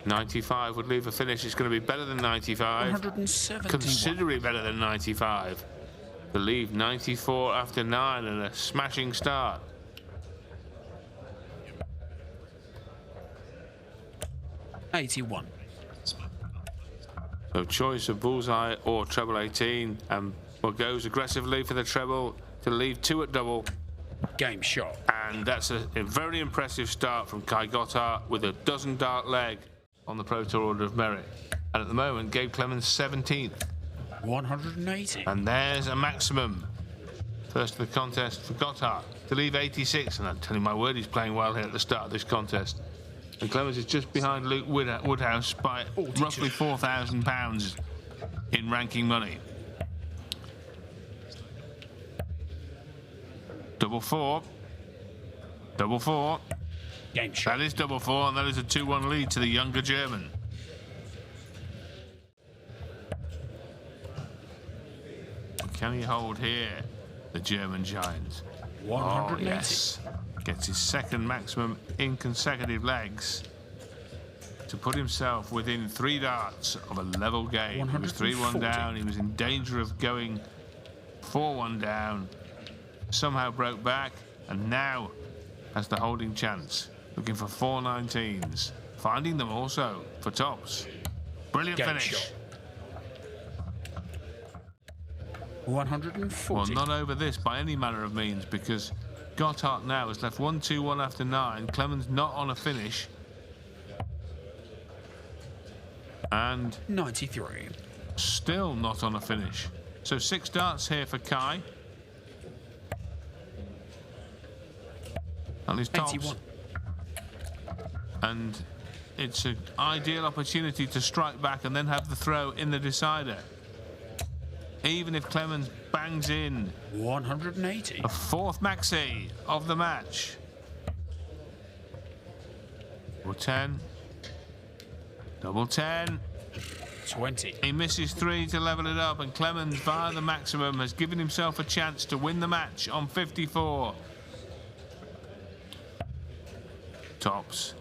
95 would leave a finish. It's going to be better than 95. 171. Considerably better than 95. To leave 94 after 9 and a smashing start. $81. So choice of bullseye or treble 18, and goes aggressively for the treble to leave 2 at double. Game shot. And that's a very impressive start from Kai Gotar with a dozen dart leg on the Pro Tour Order of Merit. And at the moment, Gabe Clemens 17th. 180. And there's a maximum. First of the contest for Gotar to leave 86. And I'm telling my word, he's playing well here at the start of this contest. And Clemens is just behind Luke Woodhouse by 42. roughly £4,000 in ranking money. Double 4. Double 4. Game shot. That is double 4, and that is a 2-1 lead to the younger German. Can he hold here, the German giant? 180. Oh, yes. Gets his second maximum in consecutive legs to put himself within 3 darts of a level game. He was 3-1 down. He was in danger of going 4-1 down. Somehow broke back, and now has the holding chance. Looking for 419s. Finding them also for tops. Brilliant Game finish. shot. 140. Well, not over this by any manner of means, because Gotar now has left 1-2-1 after 9. Clemens not on a finish. And 93. still not on a finish. So 6 darts here for Kai. And his tops. 81. And it's an ideal opportunity to strike back and then have the throw in the decider. Even if Clemens bangs in 180. a 4th maxi of the match. Double 10. Double 10. 20. He misses 3 to level it up, and Clemens, via the maximum, has given himself a chance to win the match on 54. tops.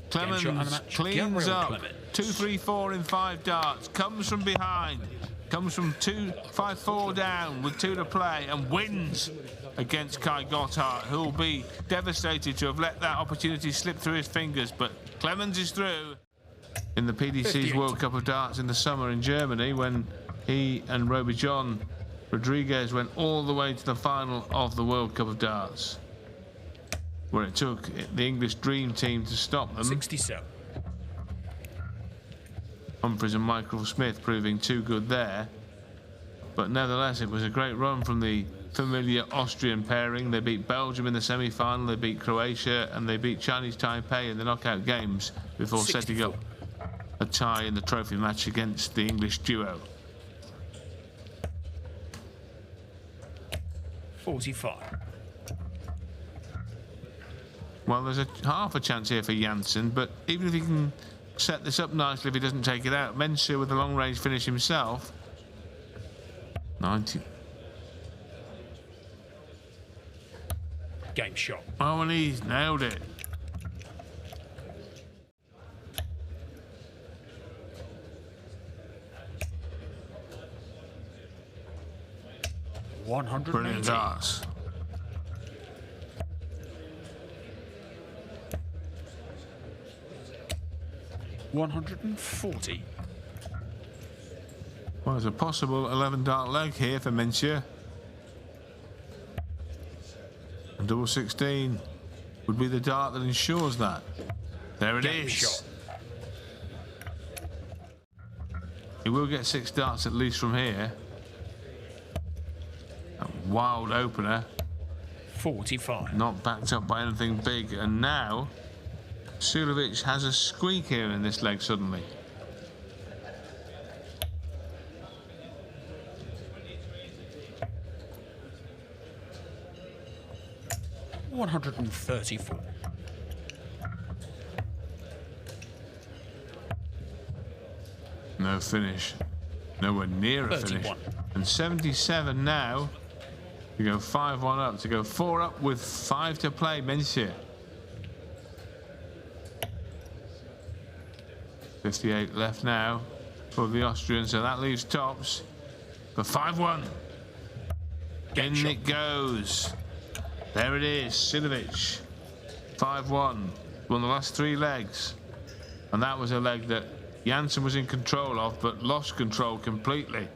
Clemens cleans up. 2-3-4 in 5 darts. Comes from behind. Comes from 5-4 down with 2 to play and wins against Kai Gotar, who will be devastated to have let that opportunity slip through his fingers. But Clemens is through. In the PDC's World Cup of Darts in the summer in Germany, when he and Roby John Rodriguez went all the way to the final of the World Cup of Darts, where it took the English Dream Team to stop them. 67. Humphries and Michael Smith proving too good there. But nevertheless, it was a great run from the familiar Austrian pairing. They beat Belgium in the semi-final, they beat Croatia, and they beat Chinese Taipei in the knockout games before 64. setting up a tie in the trophy match against the English duo. 45. Well, there's half a chance here for Jansen, but even if he can set this up nicely, if he doesn't take it out, Mensur with a long-range finish himself. 90. Game shot. Oh, and he's nailed it. Brilliant darts. $140. Well, there's a possible 11 dart leg here for Mensur. And double 16 would be the dart that ensures that. There it is. Shot. He will get 6 darts at least from here. A wild opener. 45. Not backed up by anything big. And now Sulovic has a squeak here in this leg suddenly. $134. No finish. Nowhere near a 31. finish. And 77 now. To go 5-1 up. To go 4 up with 5 to play, Mensur. 58 left now for the Austrian, so that leaves tops for 5-1. In it goes. There it is, Sinovic. 5-1. Won the last 3 legs. And that was a leg that Jansen was in control of, but lost control completely.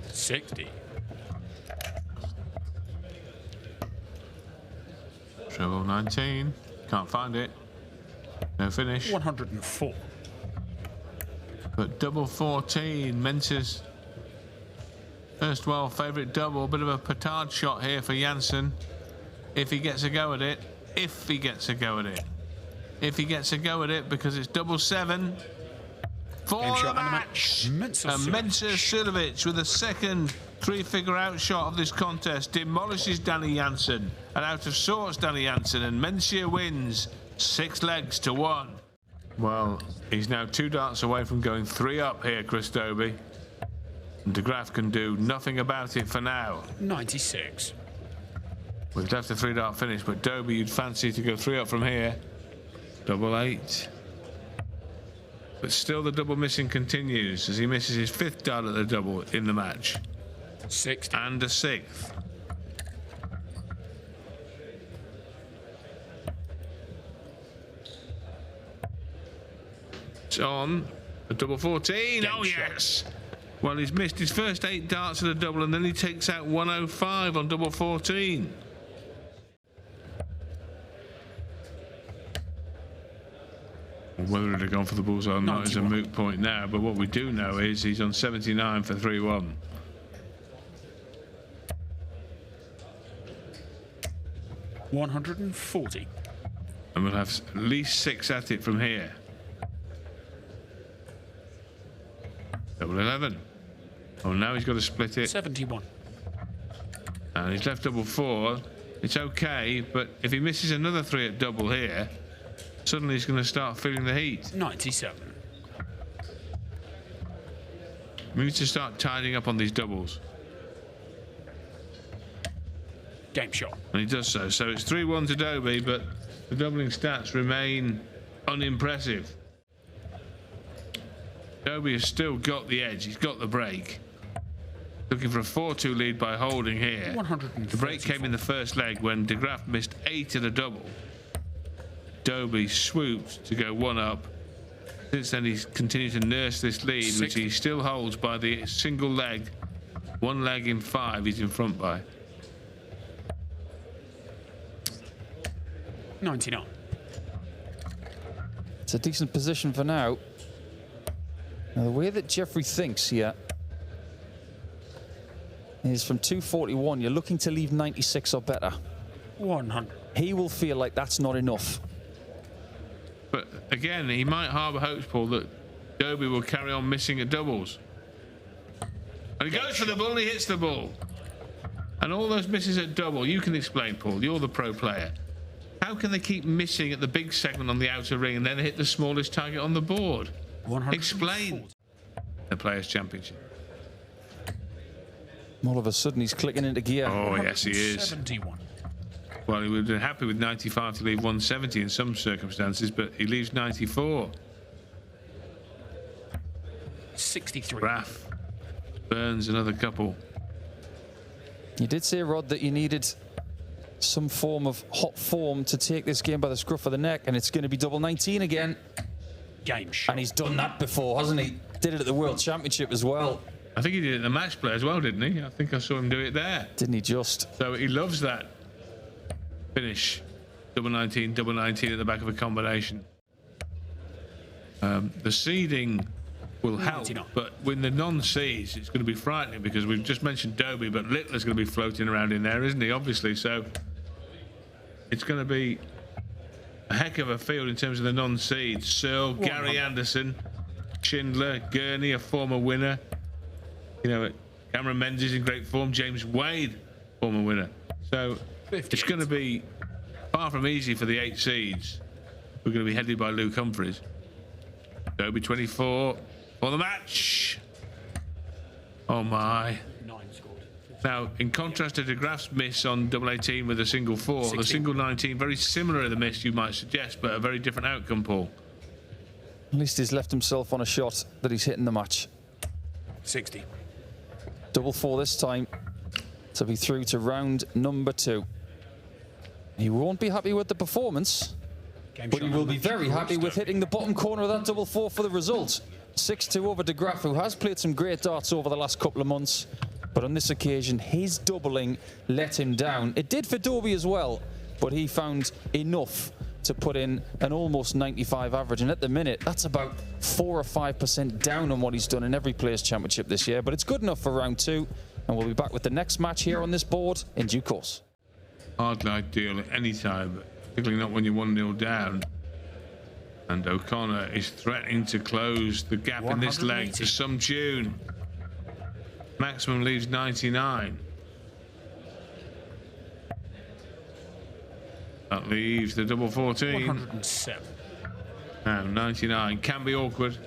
$60. Treble 19. Can't find it. No finish. 104. But double 14. Mensur's first well favourite double. Bit of a petard shot here for Jansen. If he gets a go at it. If he gets a go at it. If he gets a go at it, because it's double 7. For the match. Mensur Sinovic with a second 3-figure outshot of this contest demolishes Danny Jansen. And out of sorts Danny Jansen, and Mensur wins 6 legs to 1. Well, he's now 2 darts away from going 3 up here, Chris Doby. And De Graaf can do nothing about it for now. 96. We've left a 3-dart finish, but Doby, you'd fancy to go 3 up from here. Double 8. But still the double missing continues as he misses his 5th dart at the double in the match. 60. And a 6th. It's on a double 14. Oh yes. Well, he's missed his first 8 darts at a double, and then he takes out 105 on double 14. Whether it had gone for the bullseye or not is a moot point now, but what we do know is he's on 79 for 3-1. $140. And we'll have at least 6 at it from here. Double 11. Oh, now he's got to split it. 71. And he's left double 4. It's okay, but if he misses another 3 at double here, suddenly he's going to start feeling the heat. 97. We need to start tidying up on these doubles. Game shot. And he does so. So it's 3-1 to Doby, but the doubling stats remain unimpressive. Doby has still got the edge. He's got the break. Looking for a 4-2 lead by holding here. The break came in the first leg when De Graaf missed 8 at a double. Doby swooped to go 1 up. Since then, he's continued to nurse this lead, which he still holds by the single leg. 1 leg in 5 he's in front by. 99. It's a decent position for now. Now, the way that Jeffrey thinks here is from 241, you're looking to leave 96 or better. 100. He will feel like that's not enough. But again, he might harbour hopes, Paul, that Doby will carry on missing at doubles. And he goes for the ball and he hits the ball. And all those misses at double, you can explain, Paul. You're the pro player. How can they keep missing at the big segment on the outer ring and then hit the smallest target on the board? Explain. The Players' Championship. All of a sudden, he's clicking into gear. Oh, yes, he is. 71. Well, he would have been happy with 95 to leave 170 in some circumstances, but he leaves 94. 63. Graff burns another couple. You did say, Rod, that you needed some form of hot form to take this game by the scruff of the neck, and it's going to be double 19 again. Game shot. And he's done that before, hasn't he? Did it at the World Championship as well. I think he did it in the match play as well, didn't he? I think I saw him do it there. Didn't he just? So he loves that finish. Double 19 at the back of a combination. The seeding will help, but with the non-seeds, it's going to be frightening because we've just mentioned Doby, but Littler's going to be floating around in there, isn't he? Obviously, so it's going to be a heck of a field in terms of the non-seeds. Searle, Gary Anderson, Schindler, Gurney, a former winner. You know, Cameron Menzies in great form. James Wade, former winner. So 58. It's going to be far from easy for the 8 seeds. We're going to be headed by Luke Humphries. Doby 24 for the match. Oh my. 9 scored. Now, in contrast to De Graaf's miss on double 18 with a single 4, 60. the single 19, very similar to the miss you might suggest, but a very different outcome, Paul. At least he's left himself on a shot that he's hitting the match. 60. Double 4 this time to be through to round number 2. He won't be happy with the performance, but he will be very happy with hitting the bottom corner of that double 4 for the result. 6-2 over De Graaf, who has played some great darts over the last couple of months, but on this occasion, his doubling let him down. It did for Doby as well, but he found enough to put in an almost 95 average, and at the minute, that's about 4 or 5% down on what he's done in every Players' Championship this year, but it's good enough for round 2, and we'll be back with the next match here on this board in due course. Hardly ideal at any time, particularly not when you're 1-0 down. And O'Connor is threatening to close the gap in this leg to some tune. Maximum leaves 99. That leaves the double 14. 107. Now 99 can be awkward.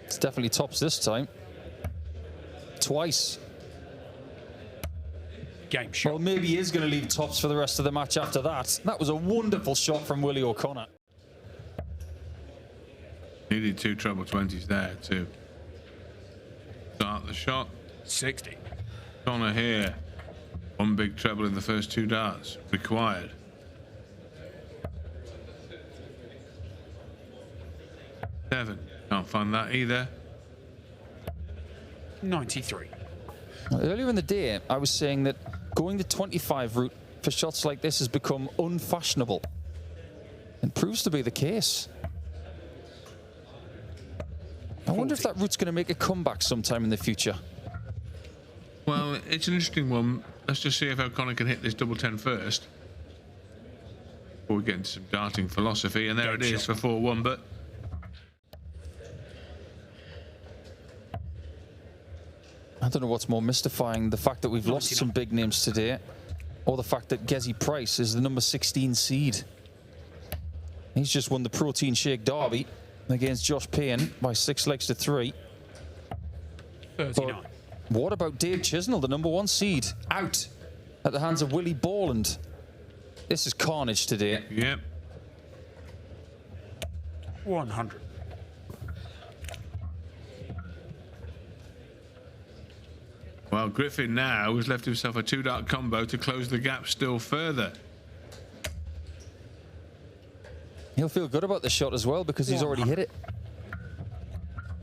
It's definitely tops this time. Twice. Game shot. Well, maybe he is going to leave tops for the rest of the match after that. That was a wonderful shot from Willie O'Connor. Needed 2 treble 20s there too. Start the shot. 60. O'Connor here. 1 big treble in the first 2 darts required. Seven. Can't find that either. 93. Earlier in the day, I was saying that going the 25 route for shots like this has become unfashionable. It proves to be the case. I wonder if that route's going to make a comeback sometime in the future. Well, it's an interesting one. Let's just see if O'Connor can hit this double 10 first. Before we get into some darting philosophy, and there it is for 4-1, but I don't know what's more mystifying, the fact that we've lost some big names today, or the fact that Gezi Price is the number 16 seed. He's just won the Protein Shake Derby against Josh Payne by 6 legs to 3. 39. But what about Dave Chisnell, the number 1 seed, out at the hands of Willie Borland? This is carnage today. yep. 100. Well, Griffin now has left himself a 2-dart combo to close the gap still further. He'll feel good about the shot as well because he's already hit it.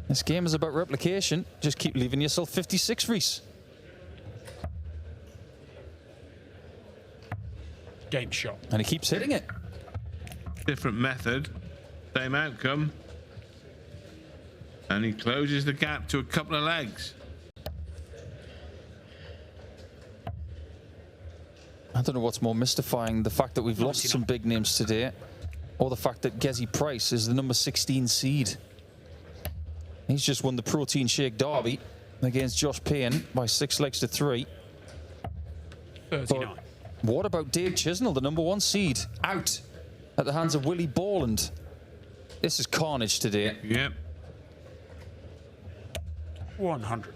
This game is about replication. Just keep leaving yourself 56, Reese. Game shot. And he keeps hitting it. Different method, same outcome. And he closes the gap to a couple of legs. I don't know what's more mystifying, the fact that we've lost some big names today, or the fact that Gezi Price is the number 16 seed. He's just won the Protein Shake Derby against Josh Payne by 6 legs to 3. 39. But what about Dave Chisnell, the number 1 seed, out at the hands of Willie Borland? This is carnage today. Yep. 100.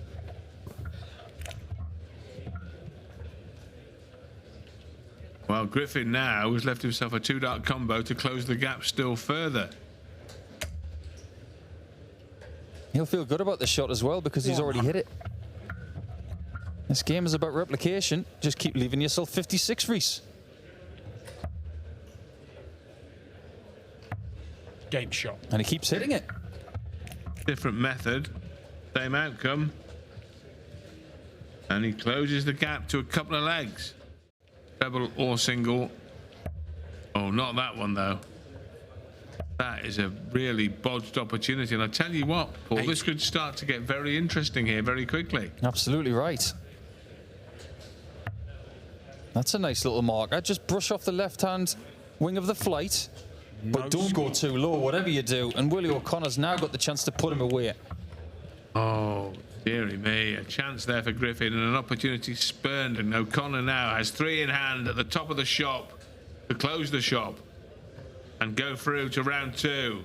Well, Griffin now has left himself a 2-dart combo to close the gap still further. He'll feel good about the shot as well because he's already hit it. This game is about replication. Just keep leaving yourself 56, Reese. Game shot. And he keeps hitting it. Different method, same outcome. And he closes the gap to a couple of legs. Treble or single. Oh, not that one though. That is a really bodged opportunity. And I tell you what, Paul, this could start to get very interesting here very quickly. Absolutely right. That's a nice little marker. Just brush off the left-hand wing of the flight. But don't go too low, whatever you do. And Willie O'Connor's now got the chance to put him away. Oh, dearie me. A chance there for Griffin and an opportunity spurned. And O'Connor now has 3 in hand at the top of the shop to close the shop and go through to round 2.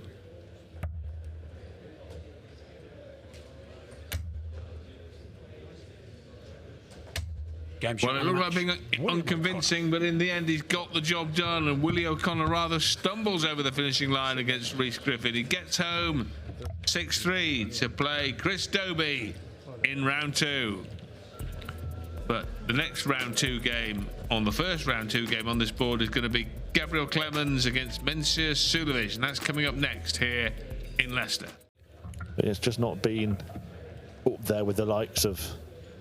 Game shot. Well, it looked like being unconvincing, but in the end, he's got the job done. And Willie O'Connor rather stumbles over the finishing line against Rhys Griffin. He gets home 6-3 to play Chris Doby in round 2. But the next round 2 game, on the first round 2 game on this board, is going to be Gabriel Clemens against Mensur, and that's coming up next here in Leicester. It's just not been up there with the likes of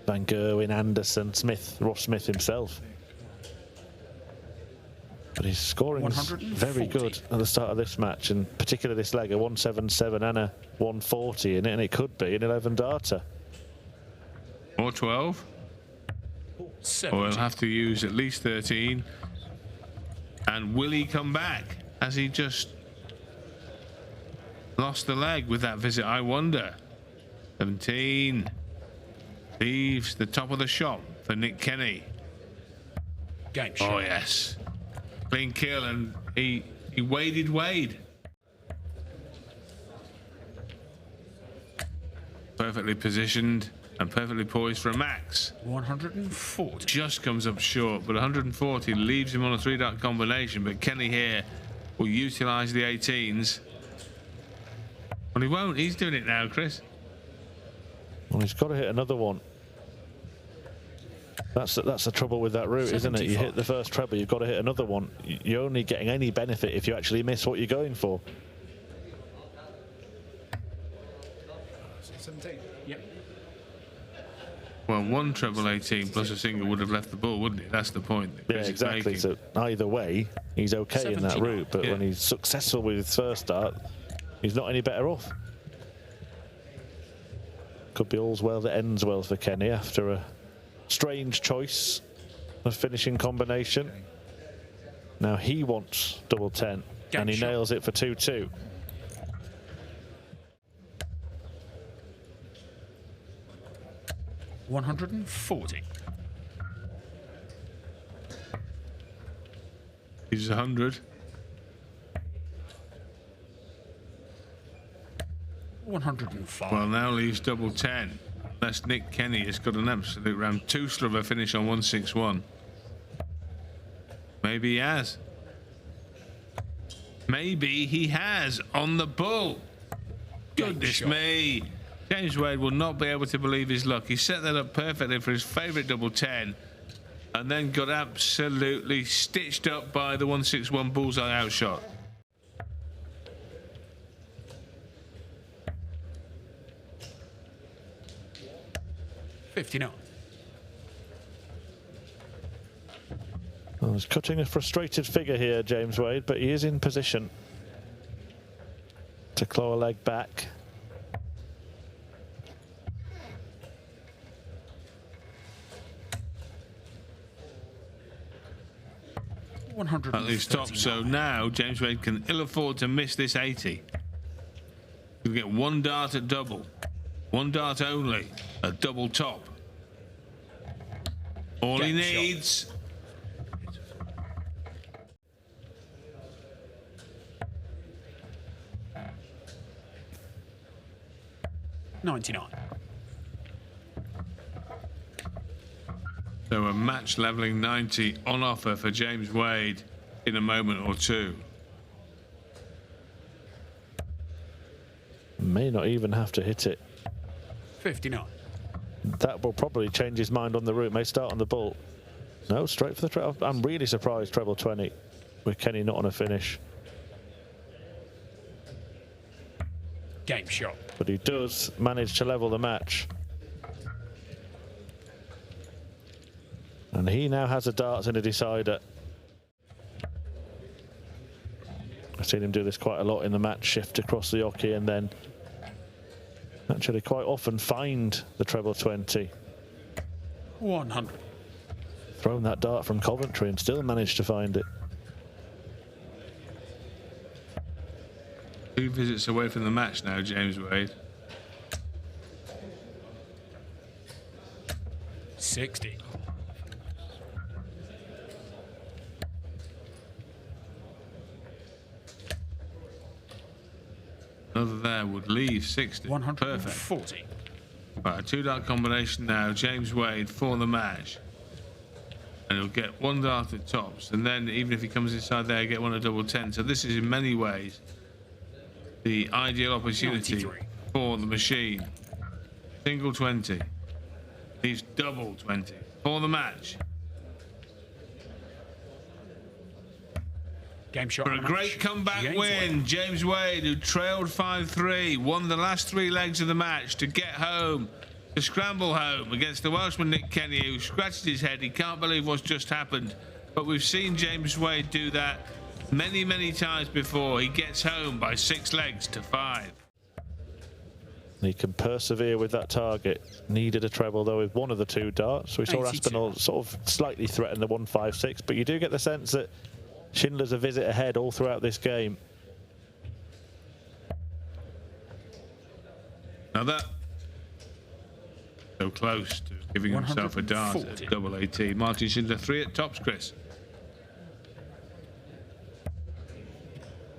Van Gerwen, Anderson, Smith, Ross Smith himself. But his scoring is very good at the start of this match, and particularly this leg, a 177 and a 140 in it, and it could be an 11 darter. Or 12. Or he'll have to use at least 13. And will he come back? Has he just lost the leg with that visit, I wonder? 17. Leaves the top of the shop for Nick Kenny. Game shot. Oh, yes. Clean kill, and he waded Wade. Perfectly positioned and perfectly poised for a max. 140. Just comes up short, but 140 leaves him on a 3-dart combination. But Kenny here will utilise the 18s. Well, he won't. He's doing it now, Chris. Well, he's got to hit another one. That's the trouble with that route, 75. Isn't it? You hit the first treble, you've got to hit another one. You're only getting any benefit if you actually miss what you're going for. 17. Yep. Well, one treble 18 plus a single would have left the ball, wouldn't it? That's the point. Yeah, exactly. So either way, he's okay 79. In that route, but when he's successful with his first dart, he's not any better off. Could be all's well that ends well for Kenny after a strange choice of finishing combination. Now he wants double 10, and he nails it for 2-2. $140. He's 100. 105. Well, now leaves double 10. Unless Nick Kenny has got an absolute round 2 slugger finish on 161. Maybe he has. Maybe he has on the bull. Goodness me. James Wade will not be able to believe his luck. He set that up perfectly for his favourite double 10 and then got absolutely stitched up by the 161 bullseye outshot. $59. Well, he's cutting a frustrated figure here, James Wade, but he is in position to claw a leg back. At least top, so now James Wade can ill afford to miss this 80. He'll get 1 dart at double. 1 dart only, a double top. All he needs. $99. So a match levelling 90 on offer for James Wade in a moment or two. May not even have to hit it. 59. That will probably change his mind on the route. May start on the bull. No, straight for the treble. I'm really surprised treble 20 with Kenny not on a finish. Game shot. But he does manage to level the match. And he now has a darts and a decider. I've seen him do this quite a lot in the match, shift across the hockey and then actually quite often find the treble 20. 100. Thrown that dart from Coventry and still managed to find it. 2 visits away from the match now, James Wade. 60. Another there would leave 60. 140. Perfect. Right, a 2-dart combination now. James Wade for the match. and he'll get one dart at tops, and then even if he comes inside there, get one at double 10. So this is in many ways the ideal opportunity 93. for the machine. Single 20. He's double 20 for the match. Game shot. For a great comeback win, James Wade, who trailed 5-3, won the last 3 legs of the match to get home, to scramble home against the Welshman Nick Kenny, who scratched his head. He can't believe what's just happened. But we've seen James Wade do that many, many times before. He gets home by 6 legs to 5. He can persevere with that target. Needed a treble though with one of the 2 darts. We saw 82. Aspinall sort of slightly threaten the 156, but you do get the sense that Schindler's a visit ahead all throughout this game. Now that so close to giving himself a dart at double 18. Martin Schindler 3 at tops, Chris.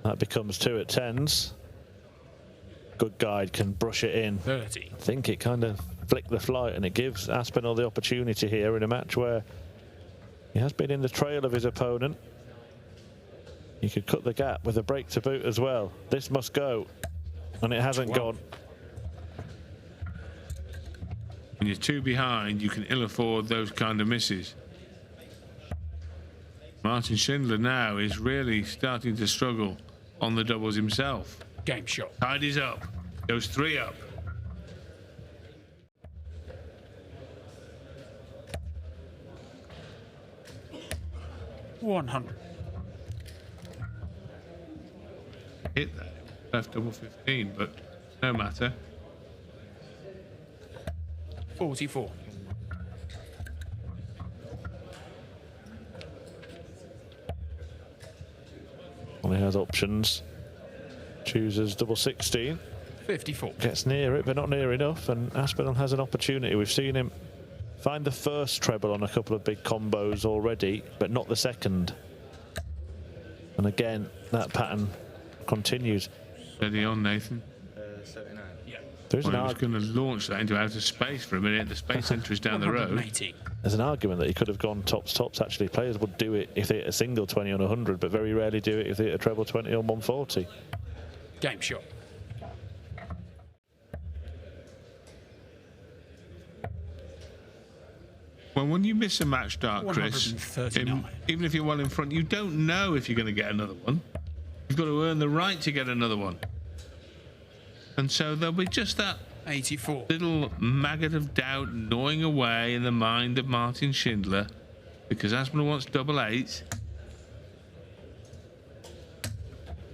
That becomes 2 at 10s. Good guide can brush it in. 30. I think it kind of flicked the flight, and it gives Aspinall the opportunity here in a match where he has been in the trail of his opponent. He could cut the gap with a break to boot as well. This must go, and it hasn't gone. When you're 2 behind, you can ill afford those kind of misses. Martin Schindler now is really starting to struggle on the doubles himself. Game shot. Tidies up, goes 3 up. $100. Hit that, left double 15, but no matter. 44. Well, he has options. Chooses double 16. 54. Gets near it, but not near enough, and Aspinall has an opportunity. We've seen him find the first treble on a couple of big combos already, but not the second. And again, that pattern continues. Steady on, Nathan. 79. Yeah. There's Well, he was going to launch that into outer space for a minute. The space center is down the road. 180. There's an argument that he could have gone tops. Actually, players would do it if they hit a single 20 on 100, but very rarely do it if they hit a treble 20 on 140. Game shot. Well, when you miss a match start, Chris, 139. even if you're well in front, you don't know if you're going to get another one. You've got to earn the right to get another one. And so there'll be just that 84. little maggot of doubt gnawing away in the mind of Martin Schindler, because Aspinall wants double 8.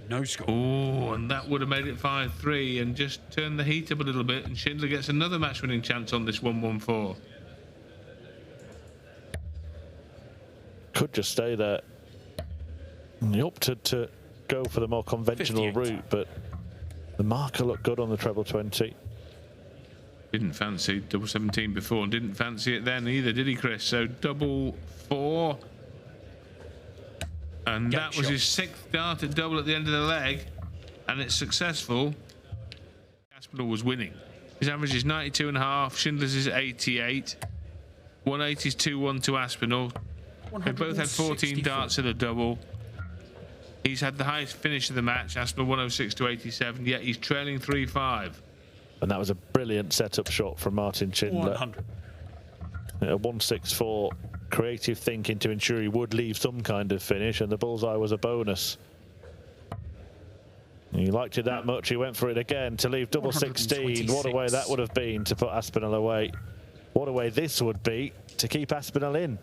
No score. Oh, and that would have made it 5-3 and just turned the heat up a little bit, and Schindler gets another match-winning chance on this 1-1-4. Could just stay there. And he opted to go for the more conventional 58. route, but the marker looked good on the treble 20. Didn't fancy double 17 before, and didn't fancy it then either, did he, Chris? So double 4. And Get that was shot. his 6th dart at double at the end of the leg, and it's successful. Aspinall was winning. His average is 92.5, Schindler's is 88. 180 is 2-1 to Aspinall. They both had 14 darts at a double. He's had the highest finish of the match, Aspinall 106 to 87, yet he's trailing 3-5. And that was a brilliant setup shot from Martin Schindler. 100. A 164, creative thinking to ensure he would leave some kind of finish, and the bullseye was a bonus. He liked it that much, he went for it again to leave double 16. What a way that would have been to put Aspinall away. What a way this would be to keep Aspinall in.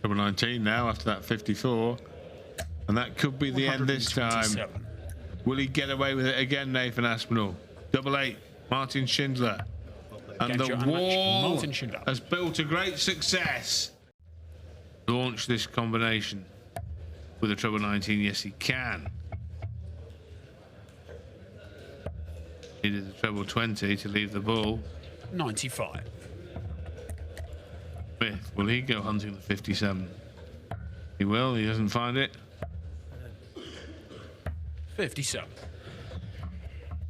Double 19 now after that 54. And that could be the end this time. Will he get away with it again, Nathan Aspinall? Double 8, Martin Schindler. And the wall has built a great success. Launch this combination with a treble 19. Yes, he can. Needed the treble 20 to leave the bull. 95. Smith, will he go hunting the 57? He will, he doesn't find it. 57.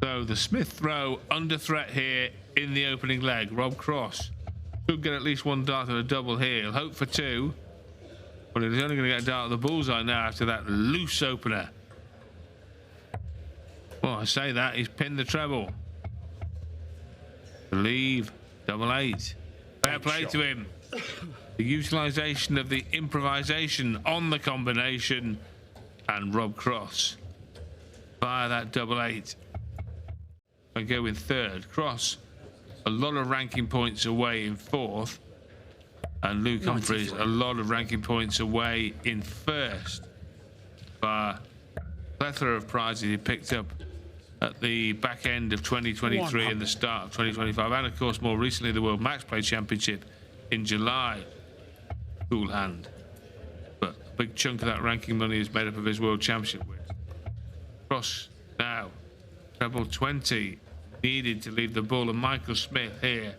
So the Smith throw under threat here in the opening leg. Rob Cross should get at least one dart at a double here. He'll hope for two, but he's only going to get a dart at the bullseye now after that loose opener. Well, I say that, he's pinned the treble. Leave, double eight. Fair play to him. The utilisation of the improvisation on the combination, and Rob Cross via that double eight. I go in third. Cross, a lot of ranking points away in fourth, and Luke Humphries, a lot of ranking points away in first. By a plethora of prizes he picked up at the back end of 2023 and the start of 2025, and of course more recently the World Match Play Championship in July. Cool hand. But a big chunk of that ranking money is made up of his World Championship wins. Cross now, treble 20 needed to leave the ball, and Michael Smith here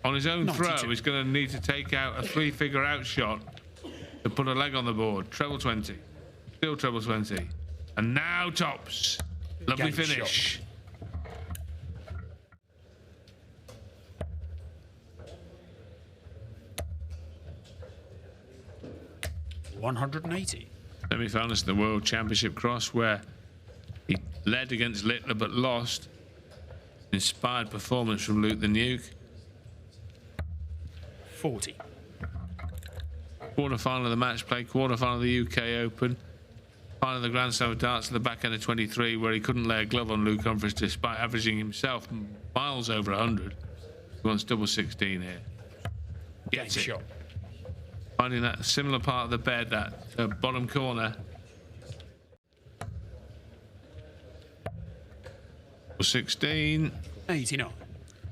on his own 92. Throw is going to need to take out a three-figure out shot to put a leg on the board. Treble 20, still treble 20. And now tops. Lovely Gabe finish. Shot. $180. Semi-finals in the World Championship Cross, where he led against Littler but lost. Inspired performance from Luke the Nuke. 40. Quarter-final of the match play, quarter-final of the UK Open. Final of the Grand Slam of Darts at the back end of 23, where he couldn't lay a glove on Luke Humphries despite averaging himself miles over 100. He wants double 16 here. Gets it. Shot. Finding that similar part of the bed, that bottom corner. 16. 89.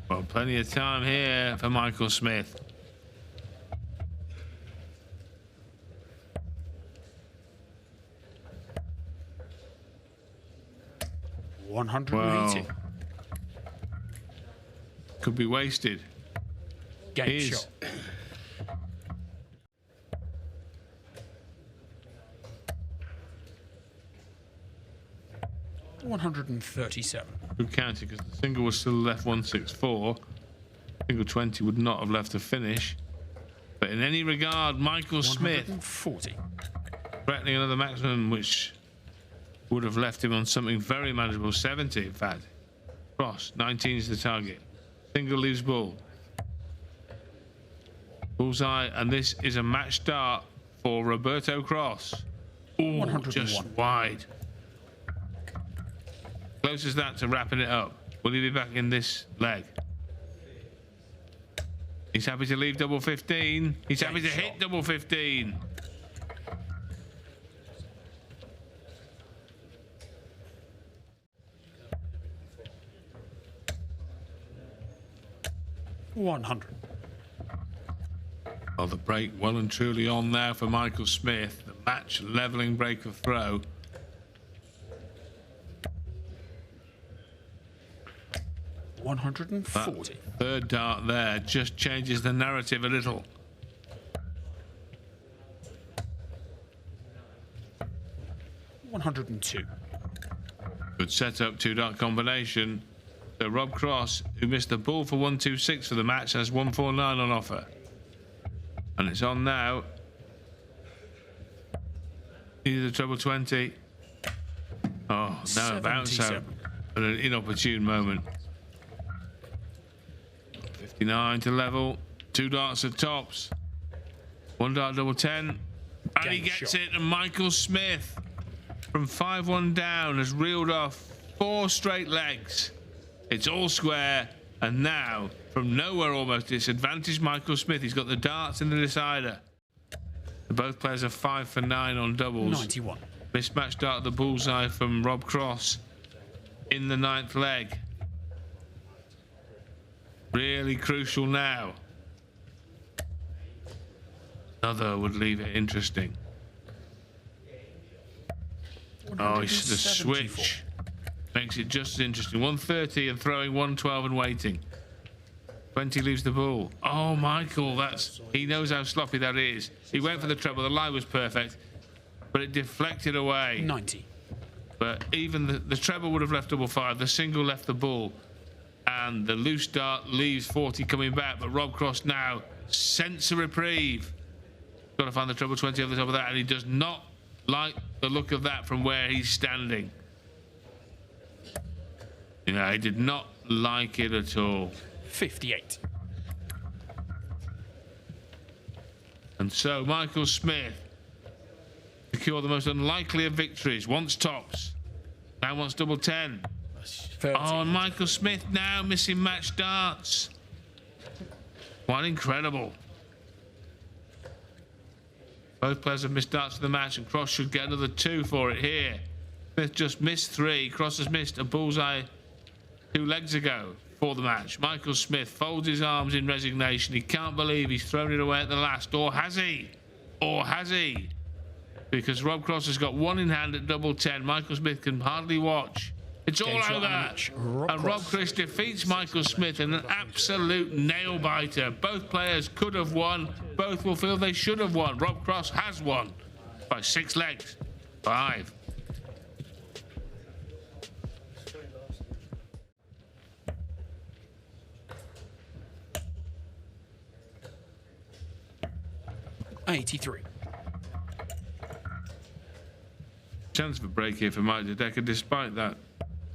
Well, plenty of time here for Michael Smith. $180. Well, could be wasted. Game shot. $137. Good counter, because the single was still left 164. Single 20 would not have left a finish. But in any regard, Michael Smith 140. threatening another maximum, which would have left him on something very manageable. 70, in fact. Cross, 19 is the target. Single leaves ball. Bullseye, and this is a match start for Roberto Cross. Ooh, just wide. Close as that to wrapping it up. Will he be back in this leg? He's happy to leave double 15. He's happy to hit double 15. $100. Well, the break well and truly on now for Michael Smith. The match levelling break of throw. $140. Third dart there just changes the narrative a little. $102. Good setup, two dart combination. So Rob Cross, who missed the ball for 126 for the match, has 149 on offer. And it's on now. Needed a treble 20. Oh, now a bounce out at an inopportune moment. 59 to level. Two darts at tops. One dart double 10. And he gets it. And Michael Smith, from 5-1 down, has reeled off 4 straight legs. It's all square. And now, from nowhere almost, it's advantage Michael Smith. He's got the darts in the decider. Both players are 5 for 9 on doubles. 91. Mismatched dart at the bullseye from Rob Cross in the 9th leg. Really crucial now. Another would leave it interesting. Oh, it's the switch. Makes it just as interesting. 130 and throwing 112 and waiting. 20 leaves the ball. Oh, Michael, he knows how sloppy that is. He went for the treble. The lie was perfect, but it deflected away. 90. But even the treble would have left double 5. The single left the bull. And the loose dart leaves 40 coming back. But Rob Cross now scents a reprieve. Got to find the treble 20 over the top of that. And he does not like the look of that from where he's standing. You know, he did not like it at all. 58. And so Michael Smith secure the most unlikely of victories. Wants tops. Now wants double 10. 30. Oh, and Michael Smith now missing match darts. Quite incredible. Both players have missed darts for the match, and Cross should get another 2 for it here. Smith just missed 3. Cross has missed a bullseye 2 legs ago for the match. Michael Smith folds his arms in resignation. He can't believe he's thrown it away at the last. Or has he? Or has he? Because Rob Cross has got 1 in hand at double 10. Michael Smith can hardly watch. It's all over. And Rob Cross defeats Michael Smith in an absolute nail-biter. Both players could have won. Both will feel they should have won. Rob Cross has won by 6 legs. 5. $83. Chance for break here for Mike Dedecker, despite that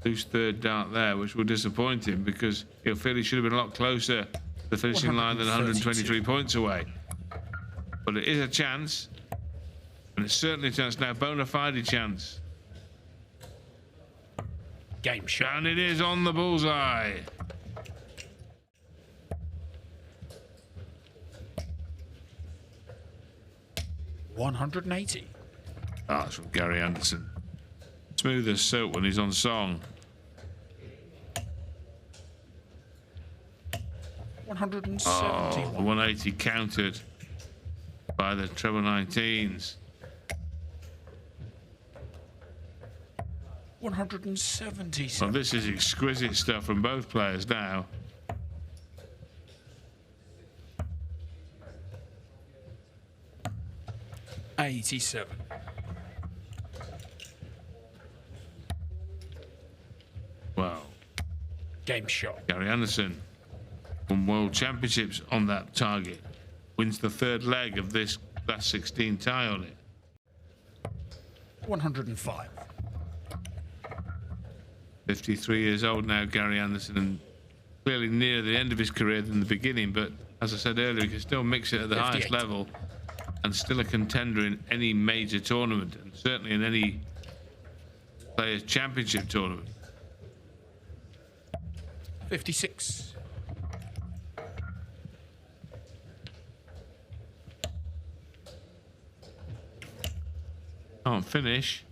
loose third dart there, which will disappoint him because he'll feel he should have been a lot closer to the finishing line than 123 points away. But it is a chance, and it's certainly a chance now, bona fide chance. Game shot. And it is on the bullseye. $180. Ah, that's from Gary Anderson. Smooth as silk when he's on song. 171. Oh, the 180 countered by the treble 19s. 177. Well, this is exquisite stuff from both players now. $87. Well, Game shot. Gary Anderson won World Championships on that target. Wins the 3rd leg of this last 16 tie on it. 105. 53 years old now, Gary Anderson, and clearly nearer the end of his career than the beginning. But as I said earlier, he can still mix it at the 58. highest level and still a contender in any major tournament, and certainly in any Players' Championship tournament. 56. Can't finish,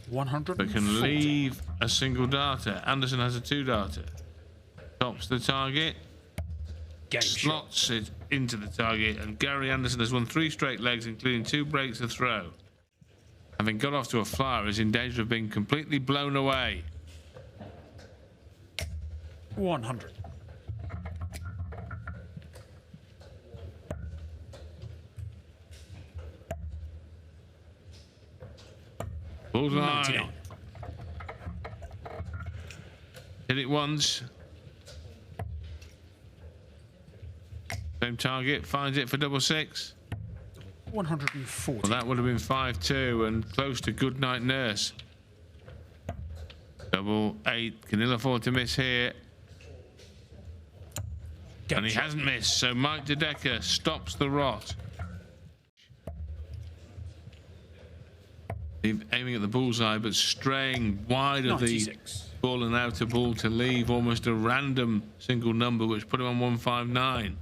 140. but can leave a single darter. Anderson has a 2 darter. Tops the target, Game shot. slots it into the target, and Gary Anderson has won 3 straight legs, including 2 breaks of throw. Having got off to a flyer, is in danger of being completely blown away. 100. Bullseye. 99. Hit it once. Same target, finds it for double 6. 140. Well, that would have been 5-2 and close to good night nurse. Double 8. Can ill afford to miss here. Game And he shot. hasn't missed, so Mike Dedecker stops the rot. Aiming at the bullseye, but straying wide of the 96. ball and outer ball to leave almost a random single number, which put him on 159.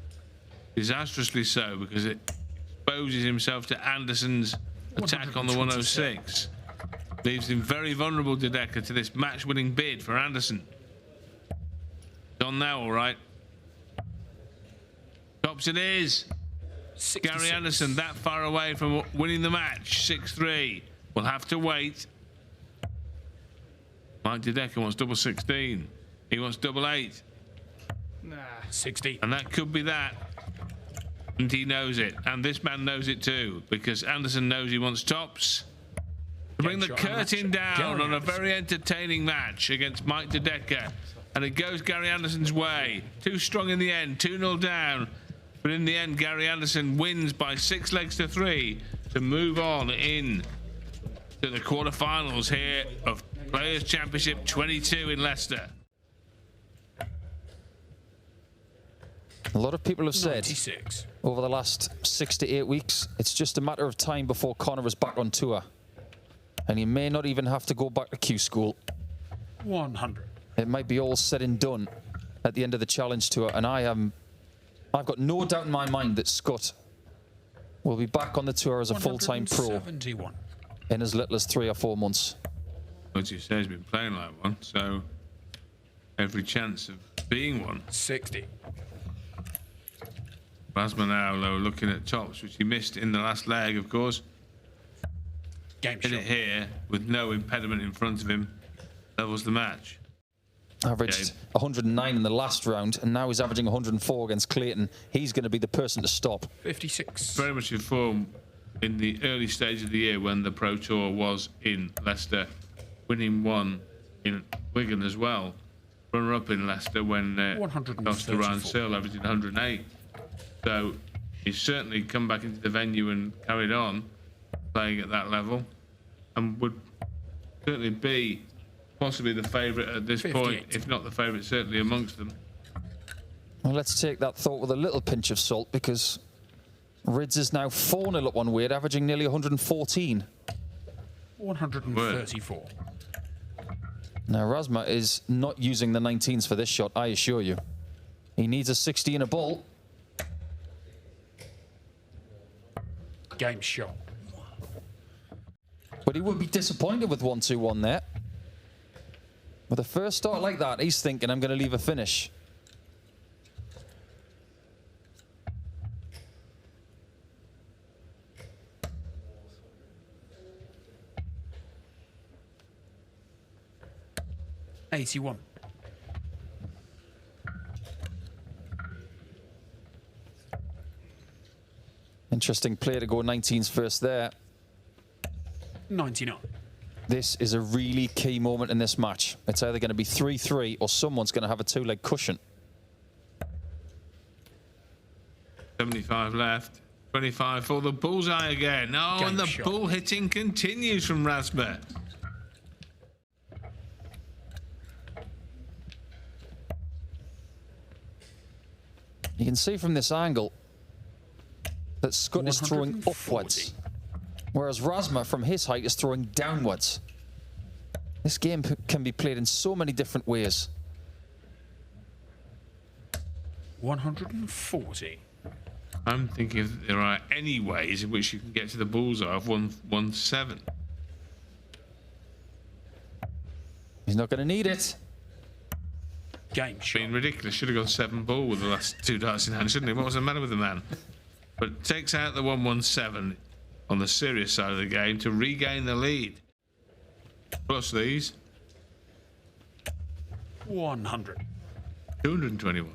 Disastrously so, because it exposes himself to Anderson's attack on the 106. Leaves him very vulnerable, Dedecker, to this match-winning bid for Anderson. It's on now, all right. Tops it is. 66. Gary Anderson that far away from winning the match. 6-3. We'll have to wait. Mike Dedecker wants double 16. He wants double 8. Nah. 60. And that could be that. And he knows it. And this man knows it too. Because Anderson knows he wants tops. to bring the curtain down on a very entertaining match against Mike DeDecker. And it goes Gary Anderson's way. Too strong in the end, 2-0 down. But in the end, Gary Anderson wins by 6 legs to 3 to move on in to the quarterfinals here of Players' Championship 22 in Leicester. A lot of people have said 96. over the last 6 to 8 weeks, it's just a matter of time before Connor is back on tour. And he may not even have to go back to Q School. 100. It might be all said and done at the end of the Challenge Tour. And I've got no doubt in my mind that Scott will be back on the tour as a full-time pro in as little as 3 or 4 months. As you say, he's been playing like one, so every chance of being one. 60. Rasma now, though, looking at tops, which he missed in the last leg, of course. Game Hit shot. it here with no impediment in front of him. Levels the match. Averaged 109 in the last round, and now he's averaging 104 against Clayton. He's going to be the person to stop. 56. Very much in form in the early stage of the year when the Pro Tour was in Leicester, winning one in Wigan as well. Runner-up in Leicester when lost to Ryan Searle, averaging 108. So he's certainly come back into the venue and carried on playing at that level, and would certainly be possibly the favourite at this 58. point, if not the favourite, certainly amongst them. Well, let's take that thought with a little pinch of salt, because Rids is now 4-0 at one weight, averaging nearly 114. 134. Now, Rasma is not using the 19s for this shot, I assure you. He needs a 60 and a ball. Game shot. But he would be disappointed with 1-2-1 there. With a first start like that, he's thinking, I'm going to leave a finish. $81. Interesting play to go 19s first there. 99. This is a really key moment in this match. It's either going to be 3-3 or someone's going to have a 2-leg cushion. 75 left. 25 for the bullseye again. Oh, Game and the shot. bull hitting continues from Rasma. You can see from this angle that Scott is throwing 140. upwards, whereas Rasma from his height is throwing downwards. This game can be played in so many different ways. 140. I'm thinking if there are any ways in which you can get to the bullseye of 117. He's not going to need it. Game shot. Been ridiculous. Should have gone 7 ball with the last 2 darts in hand, shouldn't he? What was the matter with the man? But takes out the 117 on the serious side of the game to regain the lead. Plus these. 100. 221.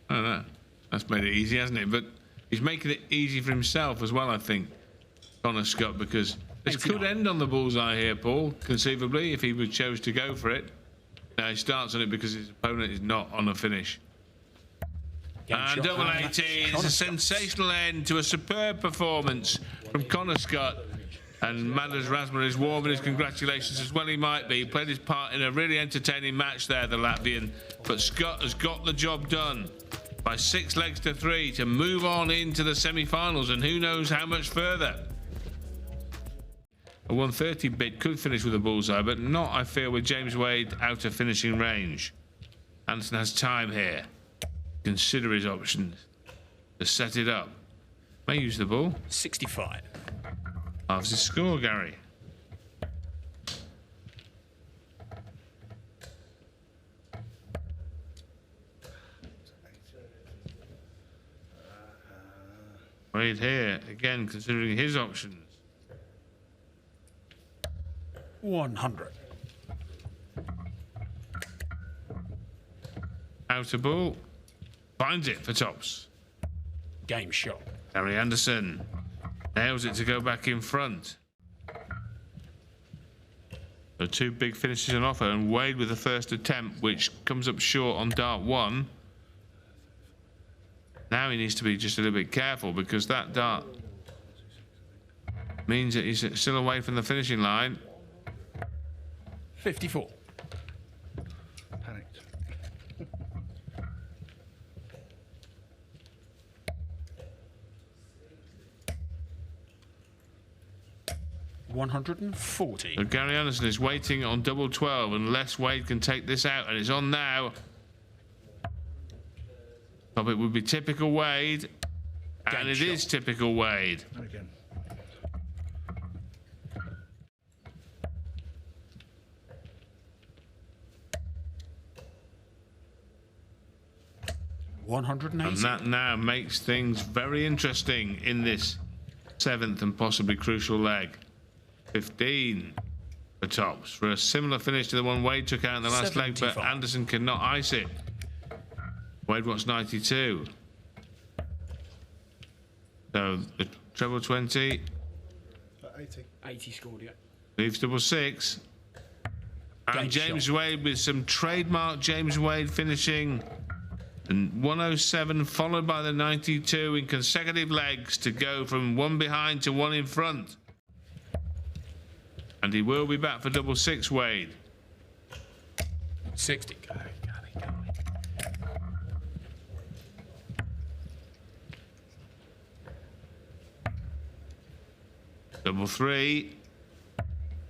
I don't know. That's made it easy, hasn't it? But he's making it easy for himself as well, I think, Connor Scott, because this 89. could end on the bullseye here, Paul, conceivably, if he would chose to go for it. Now he starts on it because his opponent is not on a finish. Game And shot. double And 80 that's is Connor a Scott. sensational end to a superb performance from Connor Scott. And Manders Rasmussen is warm in his congratulations, as well he might be. He played his part in a really entertaining match there, the Latvian. But Scott has got the job done by 6 legs to 3 to move on into the semi-finals, and who knows how much further. A 130 bid could finish with a bullseye, but not, I feel, with James Wade out of finishing range. Anderson has time here. Consider his options to set it up. May use the ball. 65. Halves his score, Gary. Wade here, again, considering his options. 100. Outer ball. Finds it for tops. Game shot. Gary Anderson nails it to go back in front. So 2 big finishes on offer, and Wade with the first attempt, which comes up short on dart 1. Now he needs to be just a little bit careful, because that dart means that he's still away from the finishing line. 54. Panicked. $140. So Gary Anderson is waiting on double 12 unless Wade can take this out, and it's on now. But it would be typical Wade, and it is typical Wade. And again. And that now makes things very interesting in this 7th and possibly crucial leg. 15 for tops for a similar finish to the one Wade took out in the last 75. Leg, but Anderson cannot ice it. Wade wants 92. So the treble 20. 80. 80 scored, yeah. Leaves double 6. And James Wade with some trademark James Wade finishing. And 107 followed by the 92 in consecutive legs to go from 1 behind to 1 in front. And he will be back for double 6, Wade. 60. Double 3.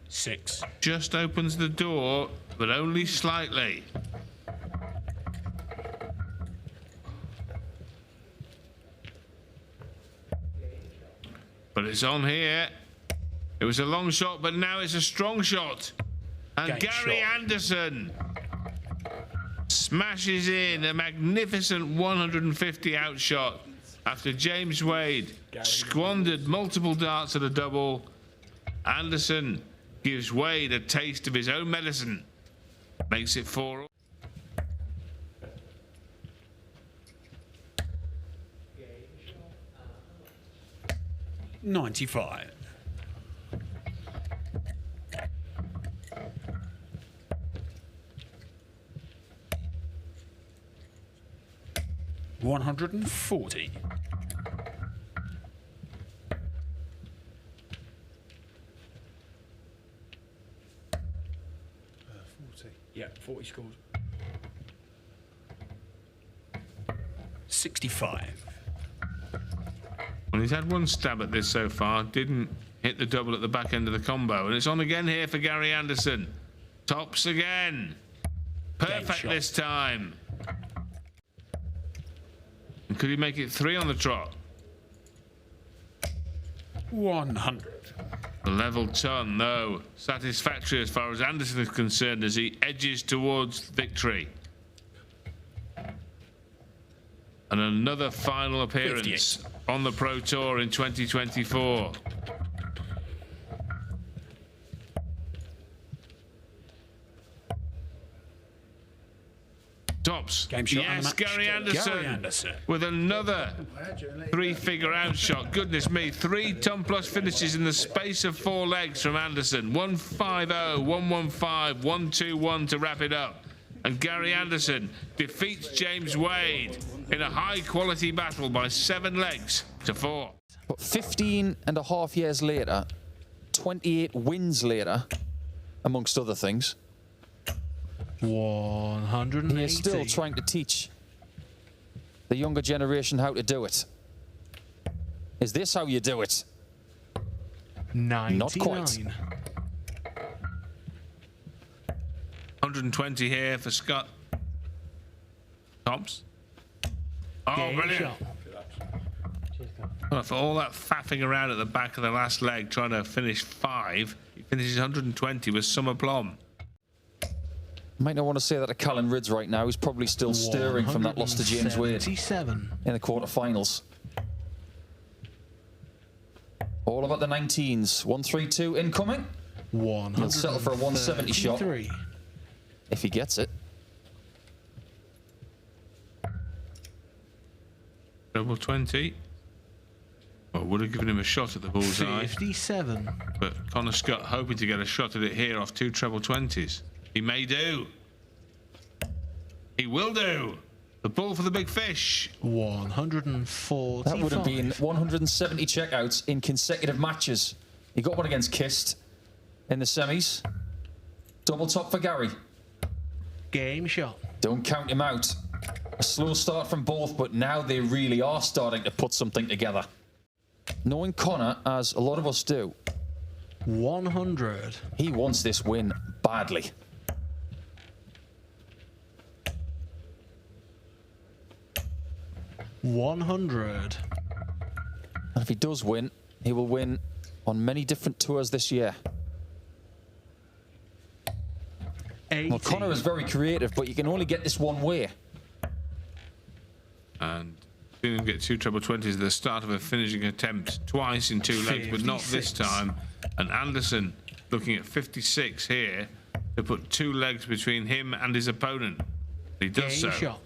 6. Just opens the door, but only slightly. But it's on here. It was a long shot, but now it's a strong shot. And Gary Anderson smashes in a magnificent 150 outshot after James Wade squandered multiple darts at a double. Anderson gives Wade a taste of his own medicine. Makes it 4. $95. $140. Yeah, 40 scores. 65. Well, he's had one stab at this so far. Didn't hit the double at the back end of the combo. And it's on again here for Gary Anderson. Tops again. Perfect this time. And could he make it 3 on the trot? 100. The level ton, though, satisfactory as far as Anderson is concerned as he edges towards victory. And another final appearance 58. On the Pro Tour in 2024. Tops. Game shot. Yes, Gary Anderson with another 3-figure outshot. Goodness me, 3 ton plus finishes in the space of 4 legs from Anderson. 150, 115, 121 to wrap it up. And Gary Anderson defeats James Wade in a high-quality battle by 7 legs to 4. But 15 and a half years later, 28 wins later, amongst other things, 180. he is still trying to teach the younger generation how to do it. Is this how you do it? 99. Not quite. 120 here for Scott. Tops. Oh, brilliant. Well, for all that faffing around at the back of the last leg trying to finish 5, he finishes 120 with some aplomb. Might not want to say that to Callan Ridds right now. He's probably still stirring from that loss to James Wade in the quarterfinals. All about the 19s. 132 incoming. He'll settle for a 170 shot if he gets it. Double 20. Well, would have given him a shot at the bullseye. 57. But Connor Scott hoping to get a shot at it here off 2 treble 20s. He may do. He will do. The ball for the big fish. 140. That would have been 170 checkouts in consecutive matches. He got one against Kist in the semis. Double top for Gary. Game shot. Don't count him out. A slow start from both, but now they really are starting to put something together. Knowing Connor, as a lot of us do, 100. he wants this win badly. $100. And if he does win, he will win on many different tours this year. 80. Well, Connor is very creative, but you can only get this one way. And seeing him get 2 treble 20s at the start of a finishing attempt twice in 2 legs, but not this 56. time. And Anderson looking at 56 here to put 2 legs between him and his opponent. He does Game so. shot.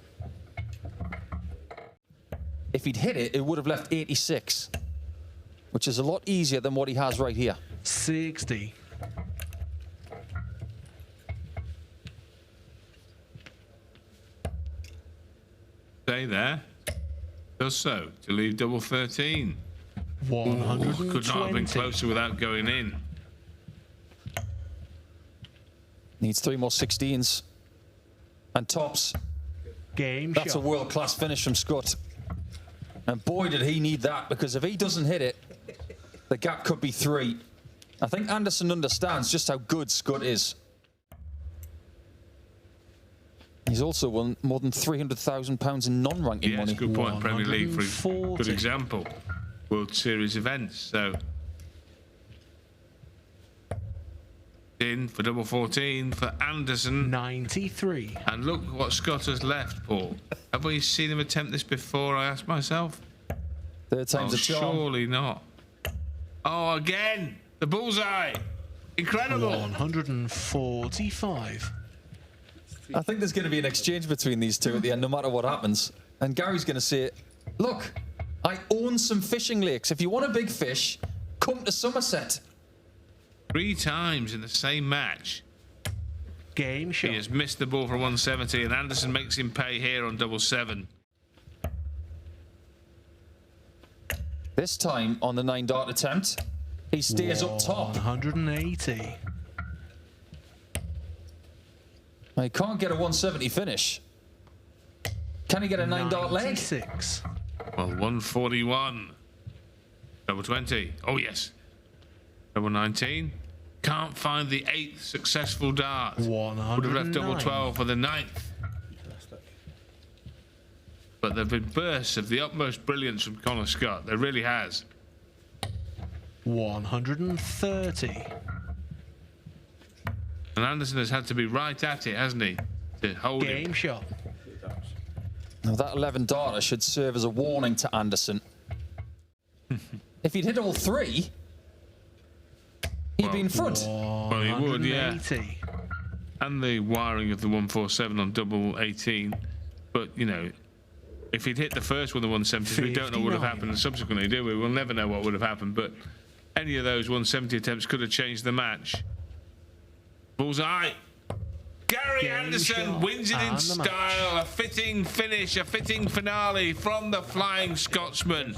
If he'd hit it, it would have left 86, which is a lot easier than what he has right here. 60. Stay there. Does so to leave double 13. 120. Could not have been closer without going in. Needs 3 more 16s. And tops. Game That's a shot. world-class finish from Scott. And boy, did he need that, because if he doesn't hit it, the gap could be 3. I think Anderson understands just how good Scott is. He's also won more than £300,000 in non-ranking money. Yes, good point. Premier League, for 140. good example. World Series events. So in for double 14 for Anderson. 93. And look what Scott has left, Paul. Have we seen him attempt this before, I ask myself? Third time's Oh, a charm. surely not. Oh, again! The bullseye! Incredible! 145. I think there's going to be an exchange between these two at the end, no matter what happens. And Gary's going to say, look, I own some fishing lakes. If you want a big fish, come to Somerset. 3 times in the same match. Game shot. He has missed the ball for 170, and Anderson makes him pay here on double 7. This time on the 9-dart attempt, he stays up top. 180. He can't get a 170 finish. Can he get a 9-dart leg? 96. Well, 141. Double 20. Oh, yes. Double 19. Can't find the 8th successful dart. 109. Would have left double 12 for the 9th. But there have been bursts of the utmost brilliance from Connor Scott. There really has. 130. And Anderson has had to be right at it, hasn't he? To hold Game him. shot. Now that 11-darter should serve as a warning to Anderson. If he'd hit all 3, he'd be in front. Well, he would, yeah. 180. And the wiring of the 147 on double 18. But, you know, if he'd hit the first one, the 170s, we don't know what would have 59. happened subsequently, do we? We'll never know what would have happened. But any of those 170 attempts could have changed the match. Bullseye. Gary Game Anderson shot wins it in and the match. style. A fitting finish, a fitting finale from the Flying Scotsman.